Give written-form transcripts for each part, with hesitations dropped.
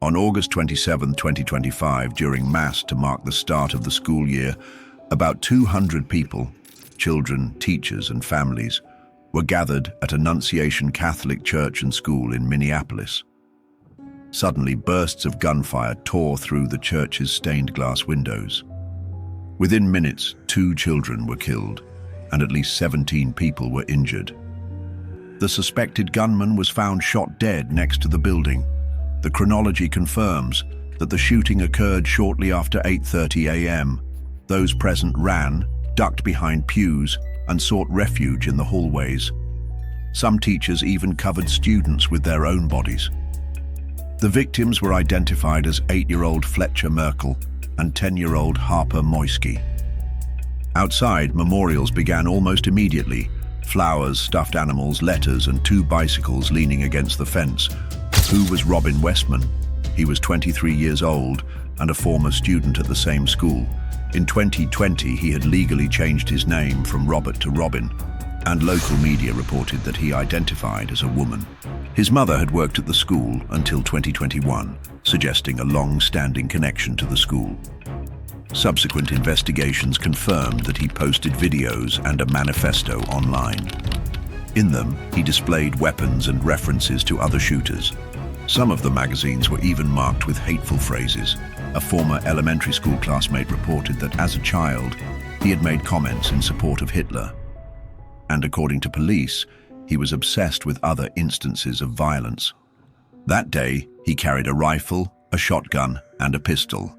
On August 27, 2025, during Mass to mark the start of the school year, about 200 people, children, teachers, and families, were gathered at Annunciation Catholic Church and School in Minneapolis. Suddenly, bursts of gunfire tore through the church's stained glass windows. Within minutes, 2 children were killed, and at least 17 people were injured. The suspected gunman was found shot dead next to the building. The chronology confirms that the shooting occurred shortly after 8:30 a.m. Those present ran, ducked behind pews, and sought refuge in the hallways. Some teachers even covered students with their own bodies. The victims were identified as 8-year-old Fletcher Merkel and 10-year-old Harper Moisky. Outside, memorials began almost immediately. Flowers, stuffed animals, letters, and 2 bicycles leaning against the fence. Who was Robin Westman? He was 23 years old and a former student at the same school. In 2020, he had legally changed his name from Robert to Robin, and local media reported that he identified as a woman. His mother had worked at the school until 2021, suggesting a long-standing connection to the school. Subsequent investigations confirmed that he posted videos and a manifesto online. In them, he displayed weapons and references to other shooters. Some of the magazines were even marked with hateful phrases. A former elementary school classmate reported that as a child, he had made comments in support of Hitler. And according to police, he was obsessed with other instances of violence. That day, he carried a rifle, a shotgun, and a pistol.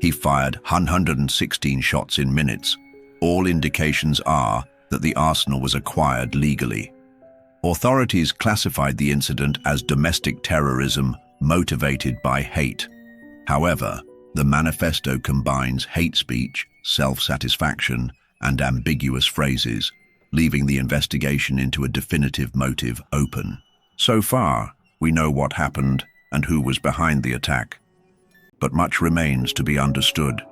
He fired 116 shots in minutes. All indications are that the arsenal was acquired legally. Authorities classified the incident as domestic terrorism motivated by hate. However, the manifesto combines hate speech, self-satisfaction, and ambiguous phrases, leaving the investigation into a definitive motive open. So far, we know what happened and who was behind the attack. But much remains to be understood.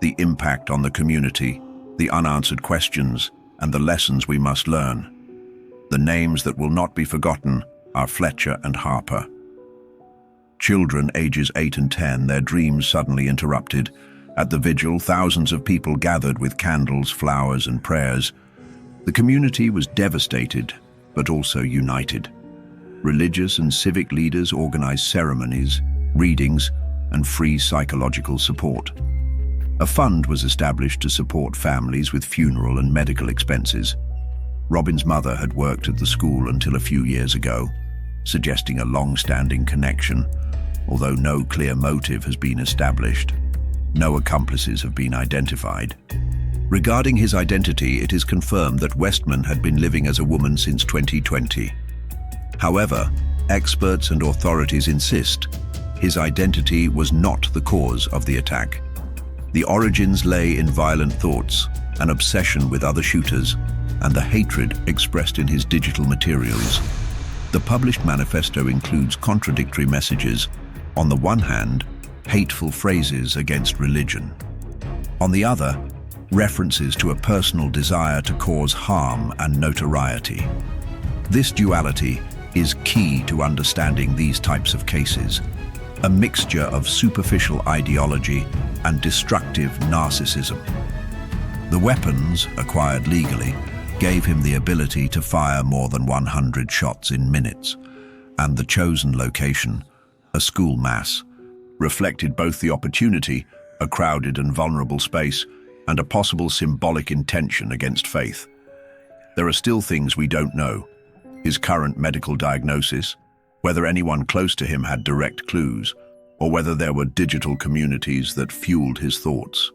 The impact on the community, the unanswered questions, and the lessons we must learn. The names that will not be forgotten are Fletcher and Harper. Children ages 8 and 10, their dreams suddenly interrupted. At the vigil, thousands of people gathered with candles, flowers, and prayers. The community was devastated, but also united. Religious and civic leaders organized ceremonies, readings, and free psychological support. A fund was established to support families with funeral and medical expenses. Robin's mother had worked at the school until a few years ago, suggesting a long-standing connection, although no clear motive has been established. No accomplices have been identified. Regarding his identity, it is confirmed that Westman had been living as a woman since 2020. However, experts and authorities insist his identity was not the cause of the attack. The origins lay in violent thoughts, an obsession with other shooters, and the hatred expressed in his digital materials. The published manifesto includes contradictory messages. On the one hand, hateful phrases against religion. On the other, references to a personal desire to cause harm and notoriety. This duality is key to understanding these types of cases, a mixture of superficial ideology and destructive narcissism. The weapons, acquired legally, gave him the ability to fire more than 100 shots in minutes, and the chosen location, a school mass, reflected both the opportunity, a crowded and vulnerable space, and a possible symbolic intention against faith. There are still things we don't know. His current medical diagnosis, whether anyone close to him had direct clues, or whether there were digital communities that fueled his thoughts.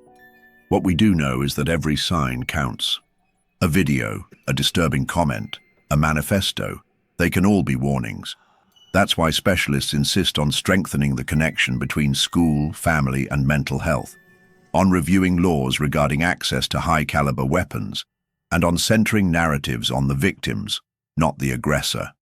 What we do know is that every sign counts. A video, a disturbing comment, a manifesto, they can all be warnings. That's why specialists insist on strengthening the connection between school, family, and mental health, on reviewing laws regarding access to high-caliber weapons, and on centering narratives on the victims, not the aggressor.